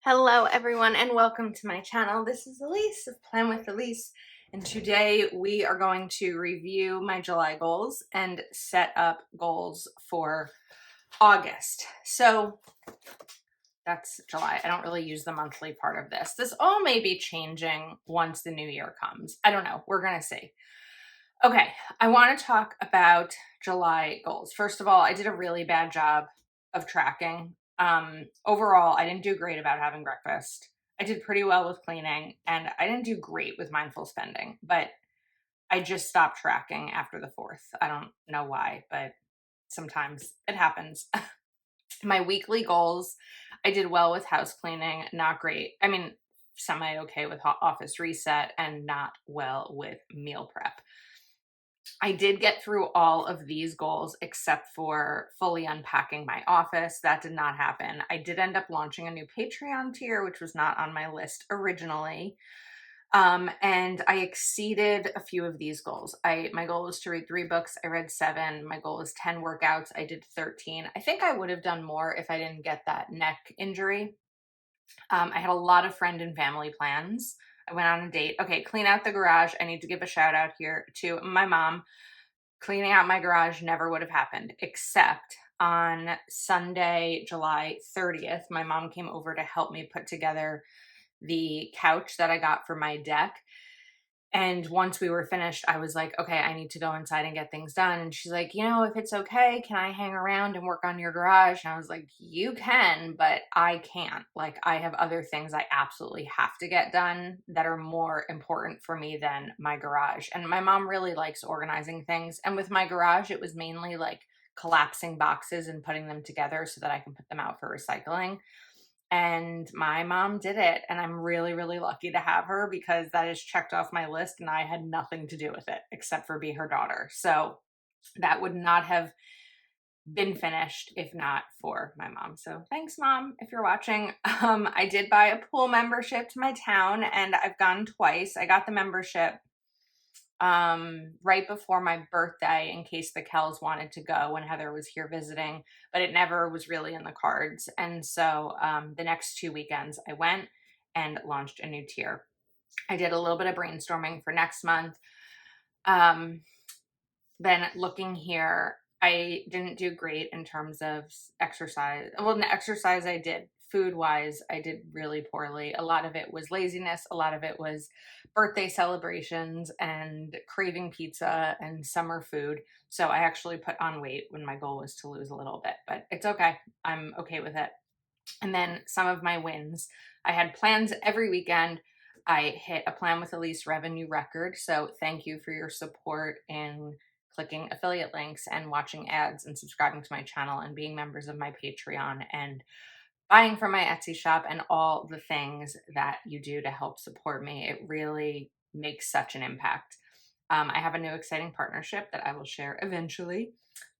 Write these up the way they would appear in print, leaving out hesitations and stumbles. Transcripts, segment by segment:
Hello everyone and welcome to my channel. This is Elise of Plan with Elise, and today we are going to review my July goals and set up goals for August. So that's July. I don't really use the monthly part of this. This all may be changing once the new year comes. I don't know. We're going to see. Okay, I want to talk about July goals. First of all, I did a really bad job of tracking. Overall, I didn't do great about having breakfast. I did pretty well with cleaning, and I didn't do great with mindful spending, but I just stopped tracking after the 4th. I don't know why, but sometimes it happens. My weekly goals, I did well with house cleaning, not great. I mean, semi okay with office reset, and not well with meal prep. I did get through all of these goals except for fully unpacking my office. That did not happen. I did end up launching a new Patreon tier, which was not on my list originally. And I exceeded a few of these goals. My goal was to read 3 books. I read 7. My goal was 10 workouts. I did 13. I think I would have done more if I didn't get that neck injury. I had a lot of friend and family plans. I went on a date. Okay, clean out the garage. I need to give a shout out here to my mom. Cleaning out my garage never would have happened, except on Sunday, July 30th, my mom came over to help me put together the couch that I got for my deck. And once we were finished, I was like, okay, I need to go inside and get things done. And she's like, if it's okay, can I hang around and work on your garage? And I was like, you can, but I can't. Like, I have other things I absolutely have to get done that are more important for me than my garage. And my mom really likes organizing things. And with my garage, it was mainly like collapsing boxes and putting them together so that I can put them out for recycling. And my mom did it, and I'm really, really lucky to have her because that is checked off my list and I had nothing to do with it except for be her daughter. So that would not have been finished if not for my mom. So thanks, Mom, if you're watching. I did buy a pool membership to my town, and I've gone twice. I got the membership right before my birthday in case the Kells wanted to go when Heather was here visiting, but it never was really in the cards. And so the next 2 weekends I went and launched a new tier. I did a little bit of brainstorming for next month. Then looking here, I didn't do great in terms of exercise. Well, the exercise I did. Food wise, I did really poorly. A lot of it was laziness. A lot of it was birthday celebrations and craving pizza and summer food. So I actually put on weight when my goal was to lose a little bit, but it's okay. I'm okay with it. And then some of my wins. I had plans every weekend. I hit a Plan with Elise revenue record. So thank you for your support in clicking affiliate links and watching ads and subscribing to my channel and being members of my Patreon and buying from my Etsy shop and all the things that you do to help support me. It really makes such an impact. I have a new exciting partnership that I will share eventually.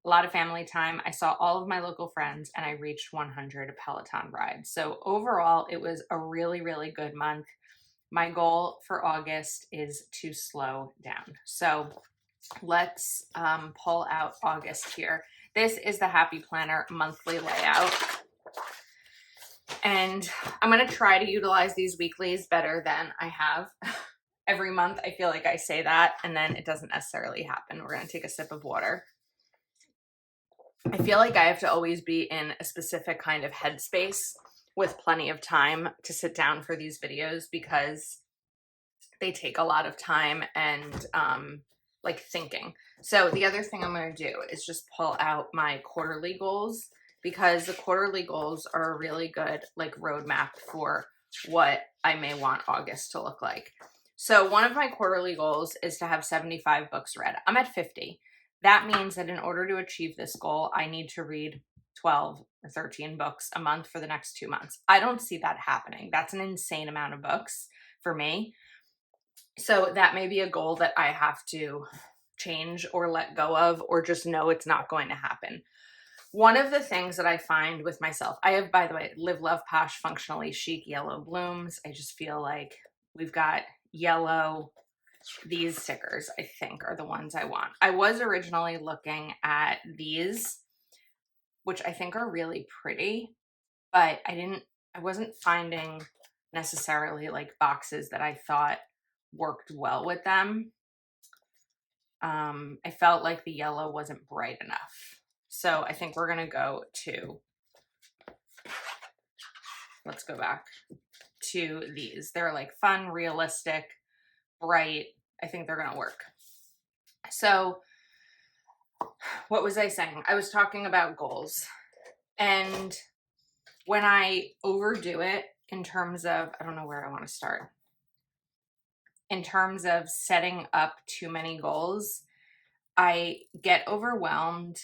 A lot of family time. I saw all of my local friends and I reached 100 Peloton rides. So overall, it was a really, really good month. My goal for August is to slow down. So let's pull out August here. This is the Happy Planner monthly layout. And I'm going to try to utilize these weeklies better than I have. Every month, I feel like I say that, and then it doesn't necessarily happen. We're going to take a sip of water. I feel like I have to always be in a specific kind of headspace with plenty of time to sit down for these videos because they take a lot of time and like thinking. So the other thing I'm going to do is just pull out my quarterly goals, because the quarterly goals are a really good like roadmap for what I may want August to look like. So one of my quarterly goals is to have 75 books read. I'm at 50. That means that in order to achieve this goal, I need to read 12 or 13 books a month for the next 2 months. I don't see that happening. That's an insane amount of books for me. So that may be a goal that I have to change or let go of, or just know it's not going to happen. One of the things that I find with myself, I have, by the way, Live, Love, Posh, Functionally Chic Yellow Blooms. I just feel like we've got yellow. These stickers, I think, are the ones I want. I was originally looking at these, which I think are really pretty, but I didn't I wasn't finding necessarily like boxes that I thought worked well with them. I felt like the yellow wasn't bright enough. So I think we're gonna go to, let's go back to these. They're like fun, realistic, bright. I think they're gonna work. So what was I saying? I was talking about goals. And when I overdo it in terms of, I don't know where I want to start, in terms of setting up too many goals, I get overwhelmed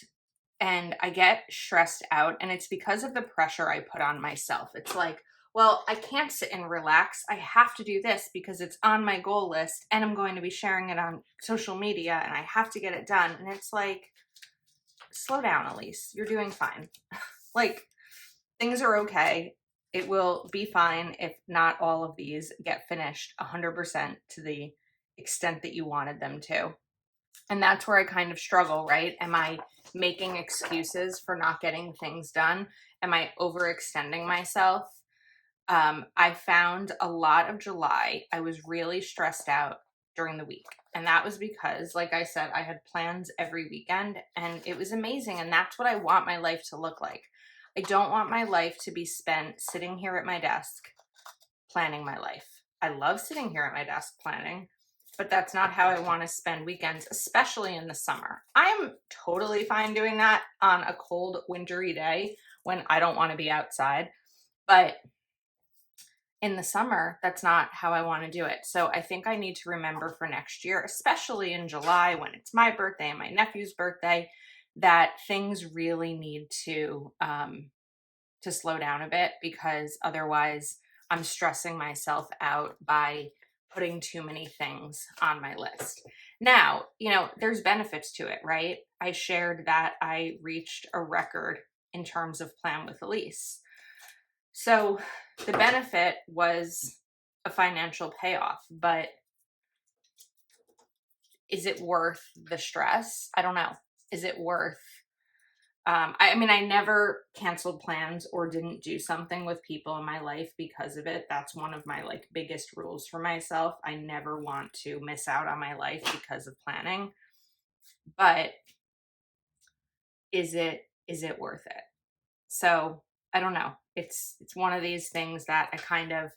and I get stressed out. And it's because of the pressure I put on myself. It's like, well, I can't sit and relax. I have to do this because it's on my goal list and I'm going to be sharing it on social media and I have to get it done. And it's like, slow down, Elise. You're doing fine. Like, things are okay. It will be fine if not all of these get finished 100% to the extent that you wanted them to. And that's where I kind of struggle, right? Am I making excuses for not getting things done? Am I overextending myself? I found a lot of July, I was really stressed out during the week. And that was because, like I said, I had plans every weekend and it was amazing. And that's what I want my life to look like. I don't want my life to be spent sitting here at my desk planning my life. I love sitting here at my desk planning, but that's not how I want to spend weekends, especially in the summer. I'm totally fine doing that on a cold, wintry day when I don't want to be outside. But in the summer, that's not how I want to do it. So I think I need to remember for next year, especially in July when it's my birthday and my nephew's birthday, that things really need to slow down a bit, because otherwise I'm stressing myself out by putting too many things on my list. Now, you know, there's benefits to it, right? I shared that I reached a record in terms of Plan with Elise. So the benefit was a financial payoff, but is it worth the stress? I don't know. Is it worth, I mean, I never canceled plans or didn't do something with people in my life because of it. That's one of my like biggest rules for myself. I never want to miss out on my life because of planning. But is it worth it? So I don't know. It's one of these things that I kind of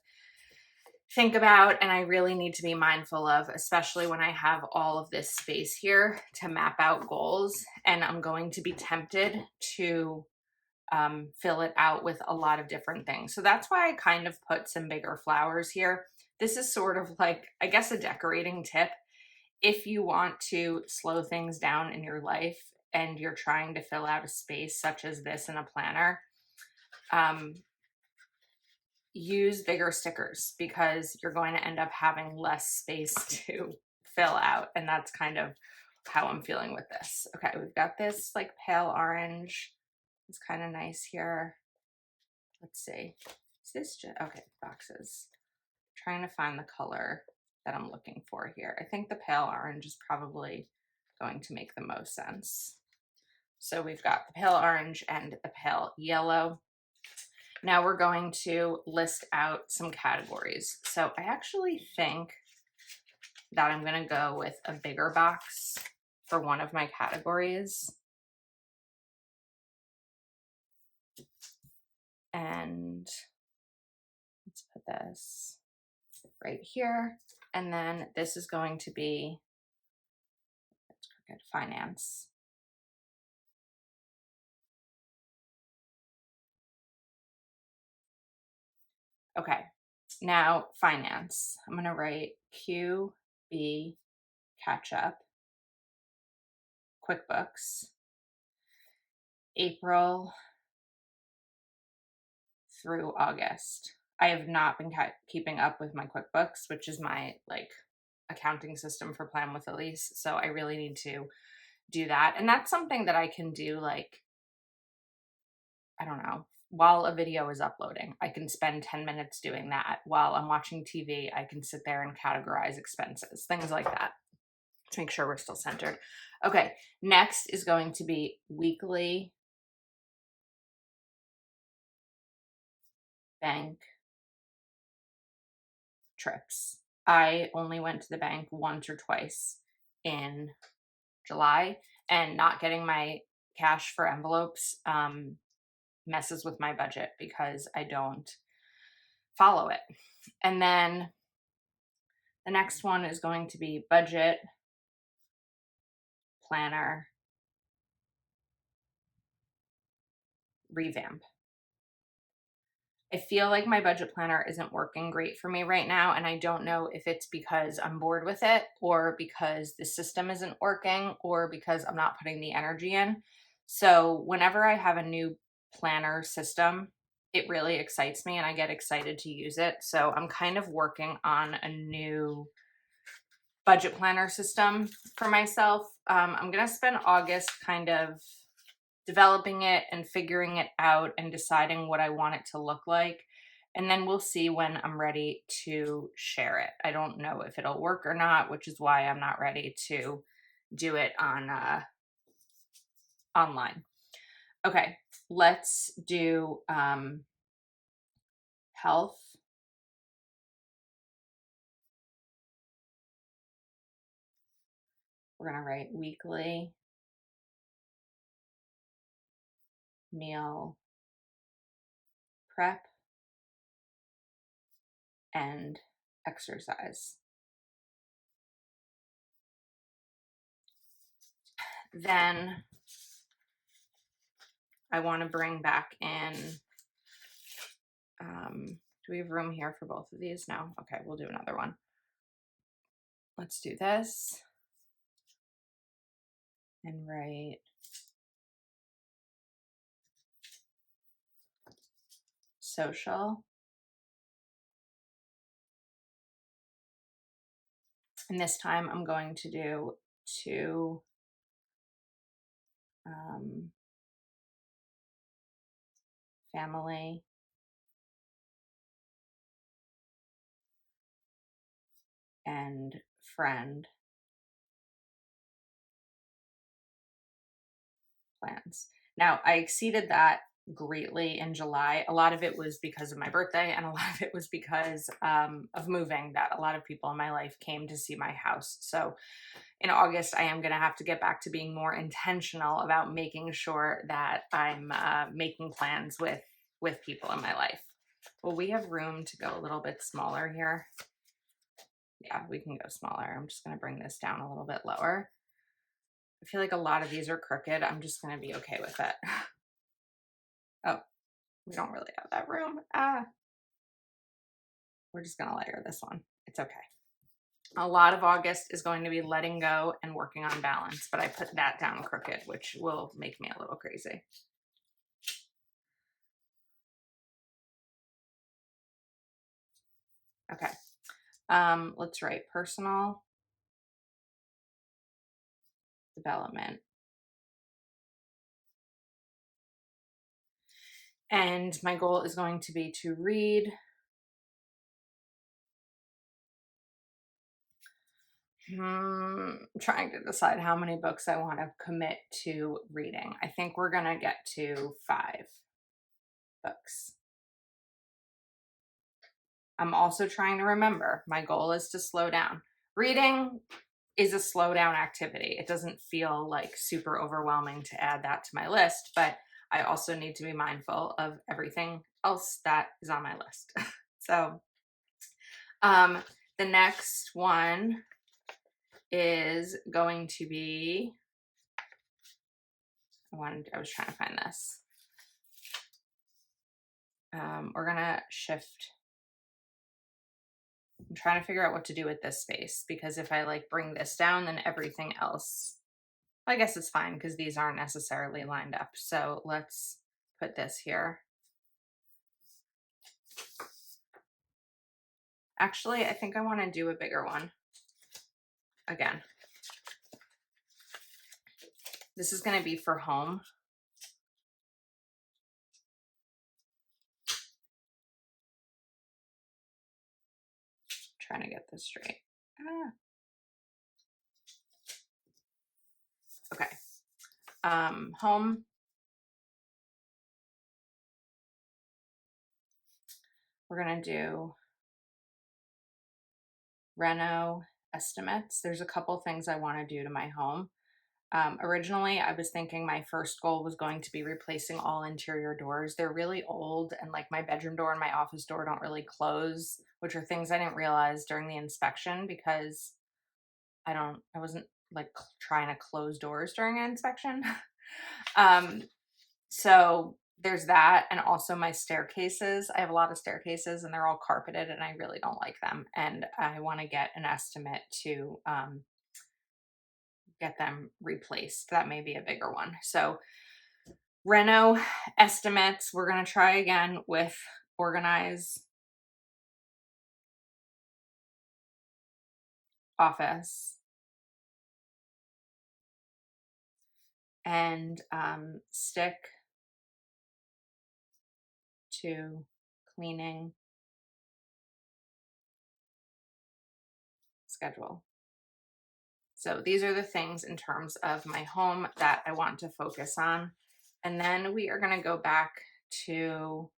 think about and I really need to be mindful of, especially when I have all of this space here to map out goals, and I'm going to be tempted to fill it out with a lot of different things. So that's why I kind of put some bigger flowers here. This is sort of like, I guess, a decorating tip. If you want to slow things down in your life and you're trying to fill out a space such as this in a planner, use bigger stickers, because you're going to end up having less space to fill out. And that's kind of how I'm feeling with this. Okay, we've got this like pale orange. It's kind of nice here. Let's see. Is this just, okay, boxes. Trying to find the color that I'm looking for here. I think the pale orange is probably going to make the most sense. So we've got the pale orange and the pale yellow. Now we're going to list out some categories. So I actually think that I'm going to go with a bigger box for one of my categories. And let's put this right here. And then this is going to be finance. Okay, now finance. I'm going to write QB catch up, QuickBooks, April through August. I have not been keeping up with my QuickBooks, which is my like accounting system for Plan with Elise. So I really need to do that. And that's something that I can do, like, I don't know, while a video is uploading. I can spend 10 minutes doing that. While I'm watching TV, I can sit there and categorize expenses, things like that, to make sure we're still centered. Okay, next is going to be weekly bank trips. I only went to the bank once or twice in July, and not getting my cash for envelopes messes with my budget because I don't follow it. And then the next one is going to be budget planner revamp. I feel like my budget planner isn't working great for me right now, and I don't know if it's because I'm bored with it, or because the system isn't working, or because I'm not putting the energy in. So whenever I have a new planner system, it really excites me and I get excited to use it. So I'm kind of working on a new budget planner system for myself. I'm going to spend August kind of developing it and figuring it out and deciding what I want it to look like. And then we'll see when I'm ready to share it. I don't know if it'll work or not, which is why I'm not ready to do it on online. Okay, let's do health. We're gonna write weekly meal prep and exercise. Then I want to bring back in, do we have room here for both of these? No? Okay, we'll do another one. Let's do this and write social. And this time I'm going to do two family and friend plans. Now, I exceeded that greatly in July. A lot of it was because of my birthday, and a lot of it was because of moving, that a lot of people in my life came to see my house. So in August, I am going to have to get back to being more intentional about making sure that I'm making plans with people in my life. Well, we have room to go a little bit smaller here. Yeah, we can go smaller. I'm just going to bring this down a little bit lower. I feel like a lot of these are crooked. I'm just going to be okay with it. Oh, we don't really have that room. We're just going to layer this one. It's okay. A lot of August is going to be letting go and working on balance, but I put that down crooked, which will make me a little crazy. Okay. Let's write personal development. And my goal is going to be to read trying to decide how many books I want to commit to reading. I think we're going to get to 5 books. I'm also trying to remember, my goal is to slow down. Reading is a slow down activity. It doesn't feel like super overwhelming to add that to my list, but I also need to be mindful of everything else that is on my list. So the next one is going to be, I was trying to find this. We're gonna shift. I'm trying to figure out what to do with this space, because if I like bring this down, then everything else, I guess it's fine because these aren't necessarily lined up. So let's put this here. Actually, I think I want to do a bigger one again. This is going to be for home. Trying to get this straight. Okay. Home. we're going to do reno estimates. There's a couple things I want to do to my home. Originally, I was thinking my first goal was going to be replacing all interior doors. They're really old, and like my bedroom door and my office door don't really close, which are things I didn't realize during the inspection because I wasn't like trying to close doors during an inspection. um, so there's that. And also my staircases. I have a lot of staircases and they're all carpeted and I really don't like them. And I want to get an estimate to, get them replaced. That may be a bigger one. So reno estimates, we're going to try again with organize, office, and stick to cleaning schedule. So these are the things in terms of my home that I want to focus on. And then we are going to go back to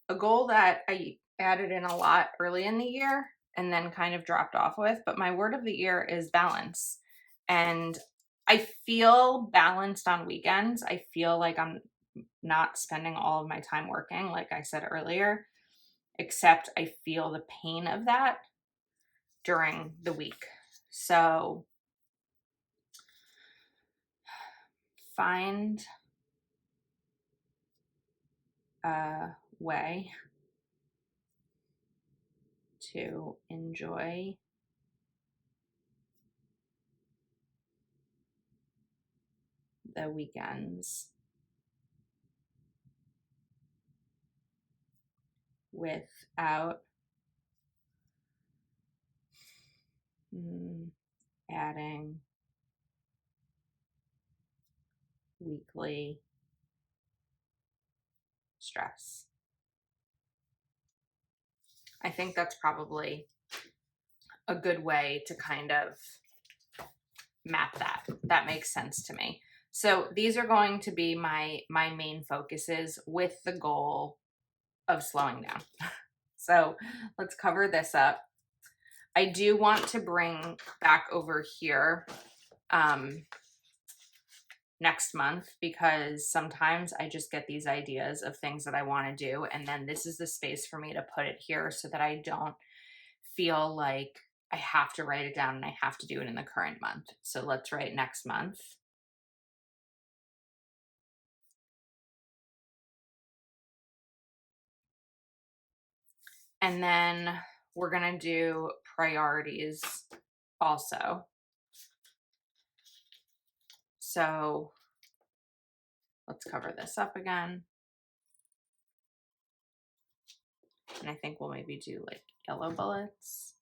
a goal that I added in a lot early in the year and then kind of dropped off with. But my word of the year is balance. And I feel balanced on weekends. I feel like I'm not spending all of my time working, like I said earlier, except I feel the pain of that during the week. So find a way to enjoy the weekends without adding weekly stress. I think that's probably a good way to kind of map that. That makes sense to me. So these are going to be my main focuses with the goal of slowing down. So let's cover this up. I do want to bring back over here next month because sometimes I just get these ideas of things that I want to do, and then this is the space for me to put it here so that I don't feel like I have to write it down and I have to do it in the current month. So let's write next month. And then we're going to do priorities also. So let's cover this up again. And I think we'll maybe do like yellow bullets.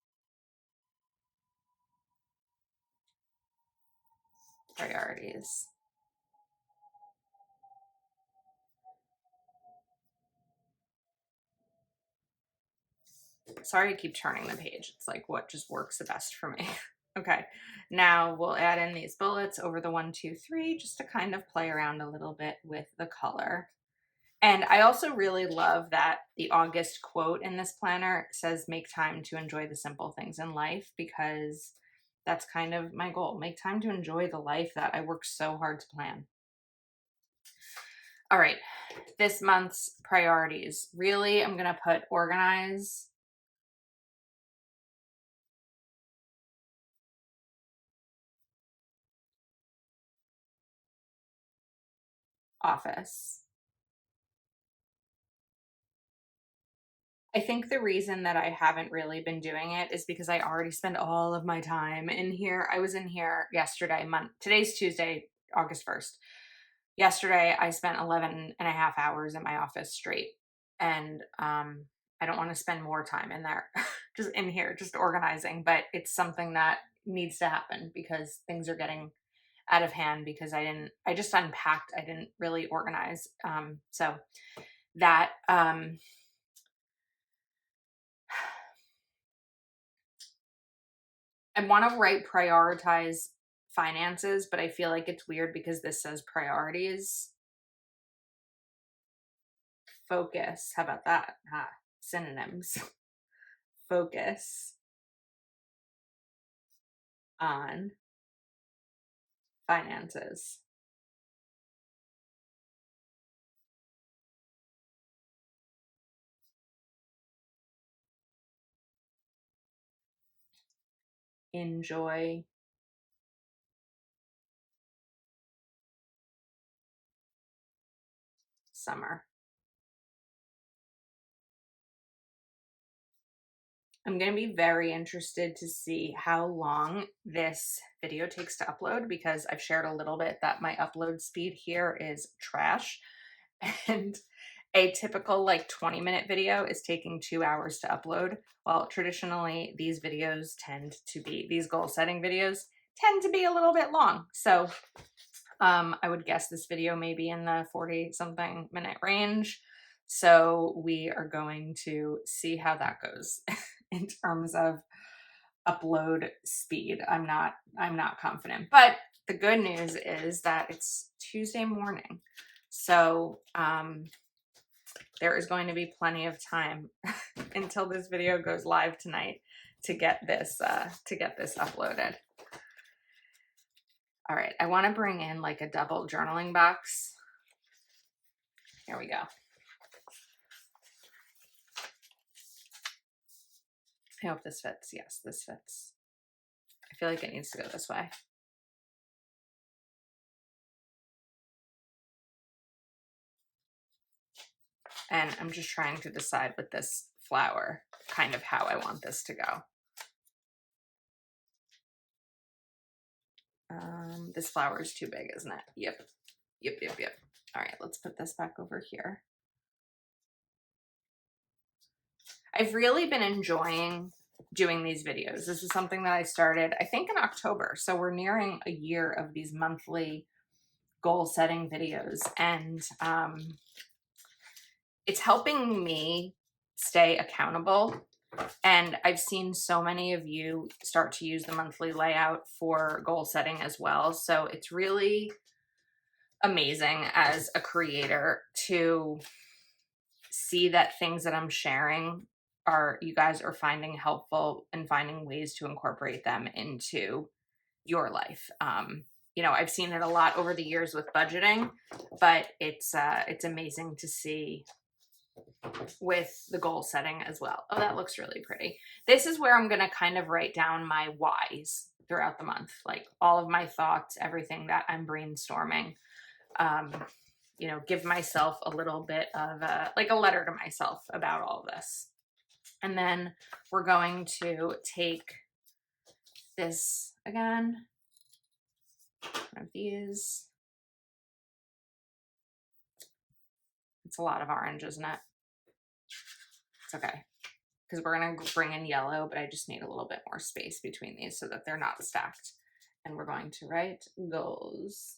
Priorities. Sorry to keep turning the page. It's like what just works the best for me. Okay, now we'll add in these bullets over the 1, 2, 3 just to kind of play around a little bit with the color. And I also really love that the August quote in this planner says, make time to enjoy the simple things in life, because that's kind of my goal. Make time to enjoy the life that I work so hard to plan. All right, this month's priorities. Really, I'm going to put organize, office. I think the reason that I haven't really been doing it is because I already spend all of my time in here. I was in here yesterday, today's Tuesday, August 1st. Yesterday, I spent 11 and a half hours in my office straight. And I don't want to spend more time in there, just in here, just organizing. But it's something that needs to happen because things are getting out of hand because I just unpacked. I didn't really organize. So that, I want to write prioritize finances, but I feel like it's weird because this says priorities. focus. How about that? Synonyms. Focus on finances. Enjoy summer. I'm going to be very interested to see how long this video takes to upload, because I've shared a little bit that my upload speed here is trash. And a typical like 20-minute video is taking 2 hours to upload. Well, traditionally these videos these goal setting videos tend to be a little bit long. So I would guess this video may be in the 40 something minute range. So we are going to see how that goes in terms of upload speed. I'm not confident, but the good news is that it's Tuesday morning. So there is going to be plenty of time until this video goes live tonight to get this uploaded. All right, I want to bring in like a double journaling box. Here we go. I hope this fits. Yes, this fits. I feel like it needs to go this way. And I'm just trying to decide with this flower kind of how I want this to go. This flower is too big, isn't it? Yep. All right, let's put this back over here. I've really been enjoying doing these videos. This is something that I started, I think, in October. So we're nearing a year of these monthly goal setting videos. And it's helping me stay accountable. And I've seen so many of you start to use the monthly layout for goal setting as well. So it's really amazing as a creator to see that things that I'm sharing you guys are finding helpful and finding ways to incorporate them into your life. You know, I've seen it a lot over the years with budgeting, but it's amazing to see with the goal setting as well. Oh, that looks really pretty. This is where I'm going to kind of write down my whys throughout the month, like all of my thoughts, everything that I'm brainstorming. You know, give myself a little bit of like a letter to myself about all of this. And then we're going to take this again, one of these. It's a lot of orange, isn't it? It's okay, because we're going to bring in yellow, but I just need a little bit more space between these so that they're not stacked. And we're going to write goals.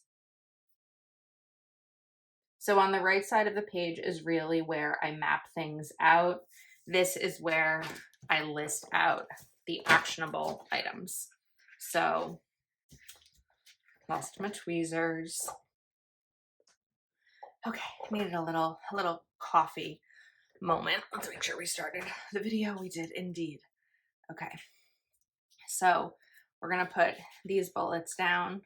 So on the right side of the page is really where I map things out. This is where I list out the actionable items. So lost my tweezers. Okay, needed a little coffee moment. Let's make sure we started the video. We did indeed. Okay, so we're gonna put these bullets down.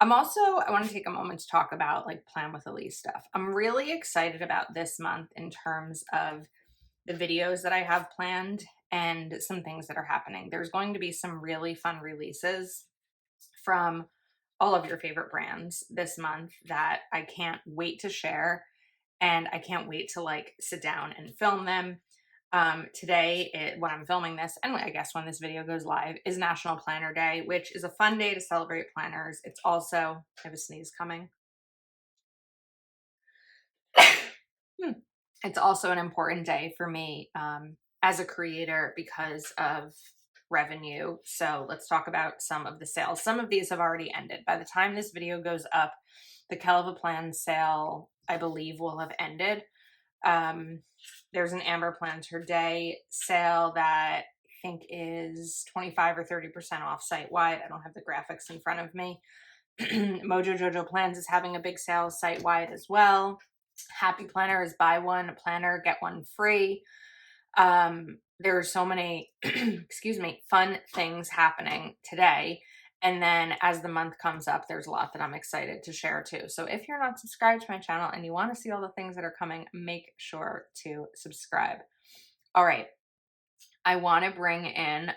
I want to take a moment to talk about like Plan with Elise stuff. I'm really excited about this month in terms of the videos that I have planned and some things that are happening. There's going to be some really fun releases from all of your favorite brands this month that I can't wait to share, and I can't wait to like sit down and film them. Today, when I'm filming this, and I guess when this video goes live, is National Planner Day, which is a fun day to celebrate planners. It's also, I have a sneeze coming. It's also an important day for me as a creator because of revenue. So let's talk about some of the sales. Some of these have already ended. By the time this video goes up, the Kelva Plan sale, I believe, will have ended. There's an Amber Plans Her Day sale that I think is 25 or 30% off site-wide. I don't have the graphics in front of me, Mojo Jojo Plans is having a big sale site-wide as well. Happy Planner is buy one planner, get one free. There are so many, excuse me, fun things happening today. And then as the month comes up, there's a lot that I'm excited to share too. So if you're not subscribed to my channel and you want to see all the things that are coming, make sure to subscribe. All right. I want to bring in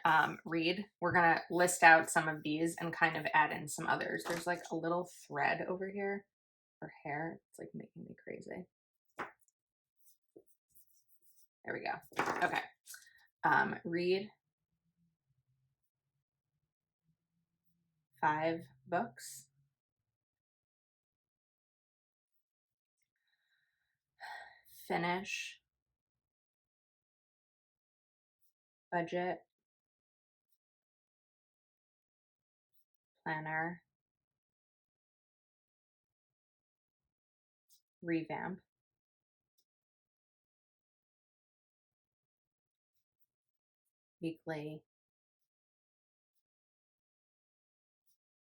Reed. We're going to list out some of these and kind of add in some others. There's like a little thread over here for hair. It's like making me crazy. There we go. Okay. Read 5 books. Finish budget planner revamp. Weekly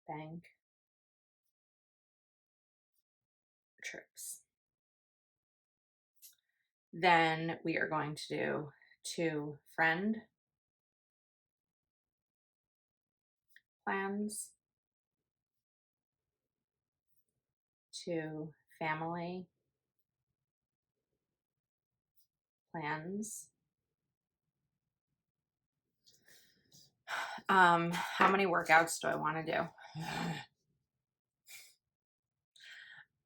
bank trips. Then we are going to do 2 friend plans, 2 family plans. How many workouts do I want to do?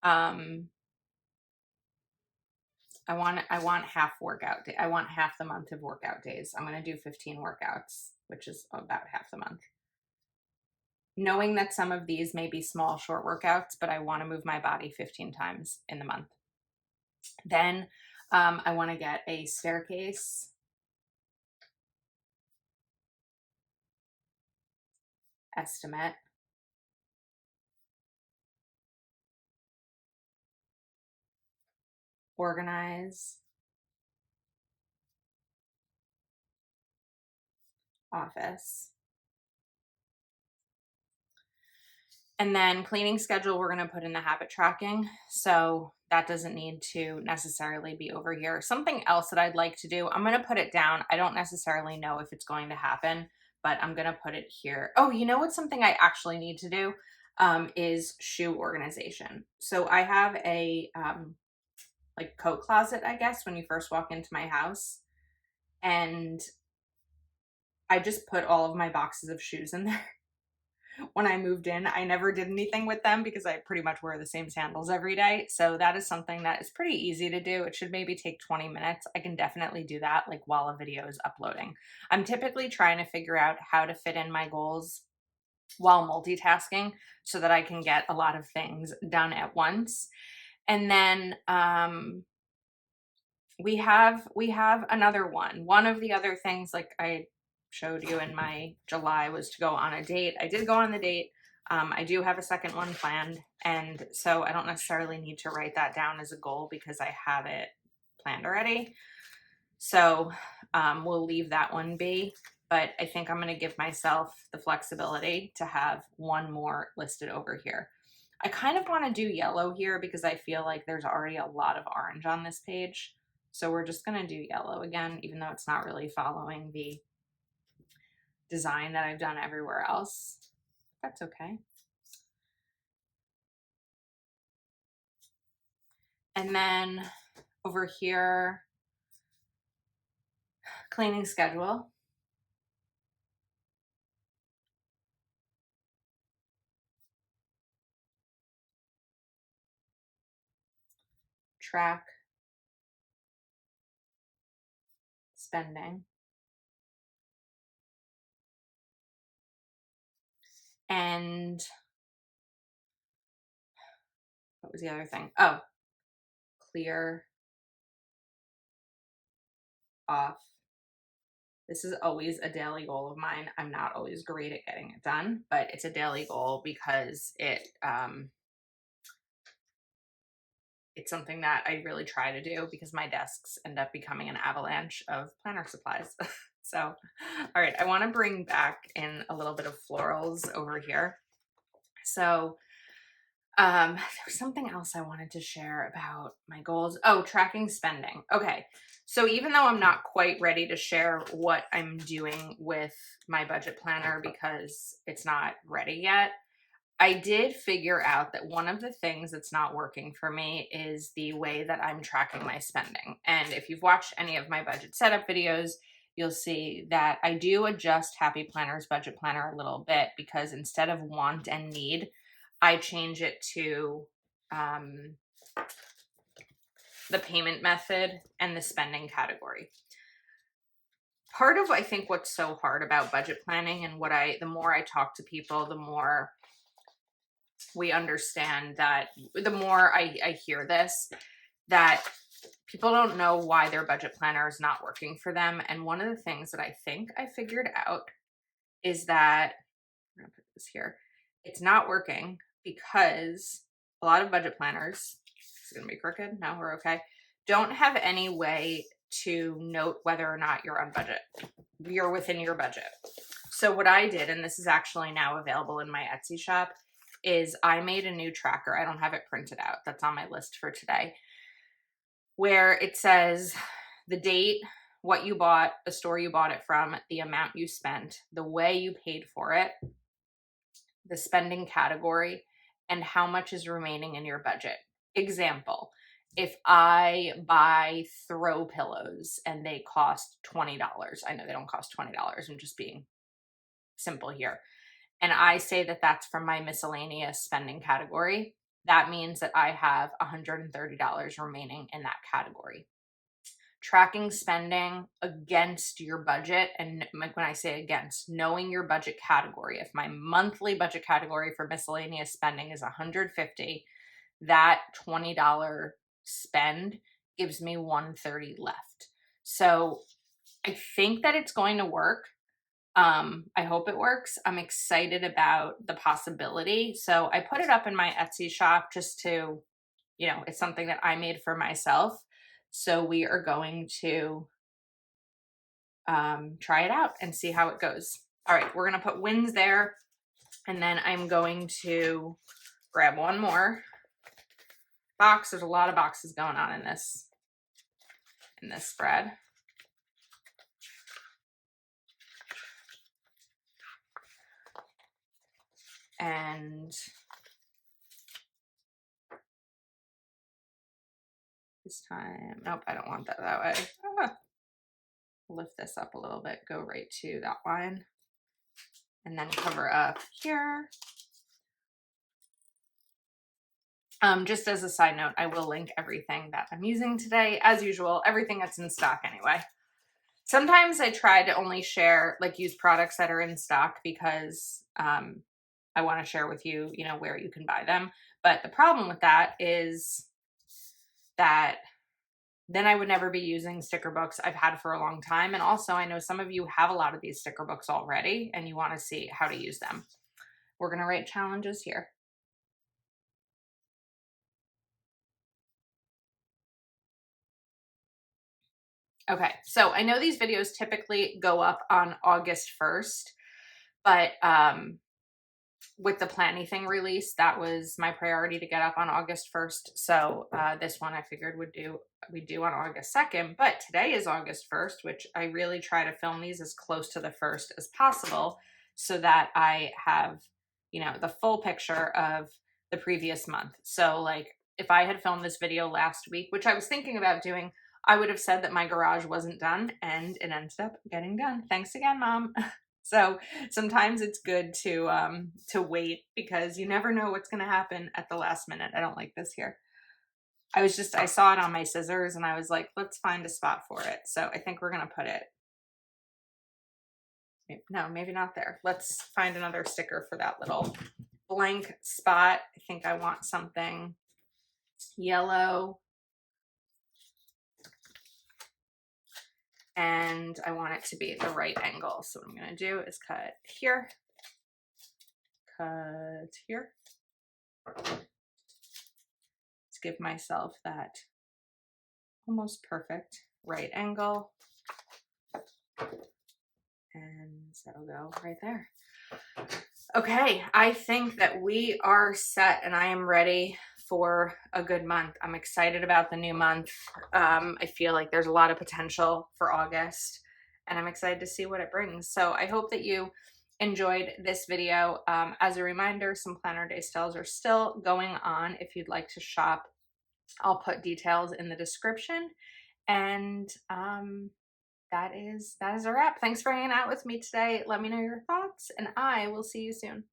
I want half workout day. I want half the month of workout days. I'm going to do 15 workouts, which is about half the month. Knowing that some of these may be small, short workouts, but I want to move my body 15 times in the month. Then I want to get a staircase estimate. Organize office. And then cleaning schedule, we're going to put in the habit tracking. So that doesn't need to necessarily be over here. Something else that I'd like to do, I'm going to put it down. I don't necessarily know if it's going to happen, but I'm going to put it here. Oh, you know what's something I actually need to do is shoe organization. So I have a like coat closet, I guess, when you first walk into my house. And I just put all of my boxes of shoes in there. When I moved in, I never did anything with them because I pretty much wear the same sandals every day. So that is something that is pretty easy to do. It should maybe take 20 minutes. I can definitely do that like while a video is uploading. I'm typically trying to figure out how to fit in my goals while multitasking so that I can get a lot of things done at once. And then we have another one. One of the other things, like I showed you in my July, was to go on a date. I did go on the date. I do have a second one planned, and so I don't necessarily need to write that down as a goal because I have it planned already. So we'll leave that one be, but I think I'm going to give myself the flexibility to have one more listed over here. I kind of want to do yellow here because I feel like there's already a lot of orange on this page. So we're just going to do yellow again, even though it's not really following the design that I've done everywhere else. That's okay. And then over here, cleaning schedule. Track spending. And what was the other thing? Oh, clear off. This is always a daily goal of mine. I'm not always great at getting it done, but it's a daily goal because it's something that I really try to do because my desks end up becoming an avalanche of planner supplies. So, all right, I want to bring back in a little bit of florals over here. So There was something else I wanted to share about my goals. Oh, tracking spending. Okay. So even though I'm not quite ready to share what I'm doing with my budget planner because it's not ready yet, I did figure out that one of the things that's not working for me is the way that I'm tracking my spending. And if you've watched any of my budget setup videos, you'll see that I do adjust Happy Planner's budget planner a little bit because instead of want and need, I change it to the payment method and the spending category. Part of, I think, what's so hard about budget planning and the more I talk to people, the more we understand that, the more I hear this, that people don't know why their budget planner is not working for them. And one of the things that I think I figured out is that, I'm gonna put this here, it's not working because a lot of budget planners, it's gonna be crooked, no, we're okay, don't have any way to note whether or not you're on budget. You're within your budget. So what I did, and this is actually now available in my Etsy shop, is I made a new tracker. I don't have it printed out. That's on my list for today, where it says the date, what you bought, the store you bought it from, the amount you spent, the way you paid for it, the spending category, and how much is remaining in your budget. Example, if I buy throw pillows and they cost $20, I know they don't cost $20, I'm just being simple here, and I say that that's from my miscellaneous spending category, that means that I have $130 remaining in that category. Tracking spending against your budget, and when I say against, knowing your budget category. If my monthly budget category for miscellaneous spending is $150, that $20 spend gives me $130 left. So I think that it's going to work. I hope it works. I'm excited about the possibility. So I put it up in my Etsy shop just to, it's something that I made for myself. So we are going to try it out and see how it goes. All right, we're going to put wins there. And then I'm going to grab one more box. There's a lot of boxes going on in this spread. And this time, nope, I don't want that way. Lift this up a little bit, go right to that line, and then cover up here. Just as a side note, I will link everything that I'm using today, as usual, everything that's in stock anyway. Sometimes I try to only share, use products that are in stock because I want to share with you, where you can buy them. But the problem with that is that then I would never be using sticker books I've had for a long time. And also, I know some of you have a lot of these sticker books already and you want to see how to use them. We're going to write challenges here. Okay, so I know these videos typically go up on August 1st, but with the Planything release, that was my priority to get up on August 1st. So this one I figured we'd do on August 2nd, but today is August 1st, which I really try to film these as close to the 1st as possible so that I have, the full picture of the previous month. So if I had filmed this video last week, which I was thinking about doing, I would have said that my garage wasn't done, and it ended up getting done. Thanks again, Mom. So sometimes it's good to wait because you never know what's going to happen at the last minute. I don't like this here. I saw it on my scissors and I was like, let's find a spot for it. So I think we're going to put it, no, maybe not there. Let's find another sticker for that little blank spot. I think I want something yellow. And I want it to be at the right angle. So what I'm going to do is cut here, cut here. Let's give myself that almost perfect right angle. And that'll go right there. Okay, I think that we are set and I am ready for a good month. I'm excited about the new month. I feel like there's a lot of potential for August and I'm excited to see what it brings. So I hope that you enjoyed this video. As a reminder, some Planner Day sales are still going on. If you'd like to shop, I'll put details in the description. And that is a wrap. Thanks for hanging out with me today. Let me know your thoughts and I will see you soon.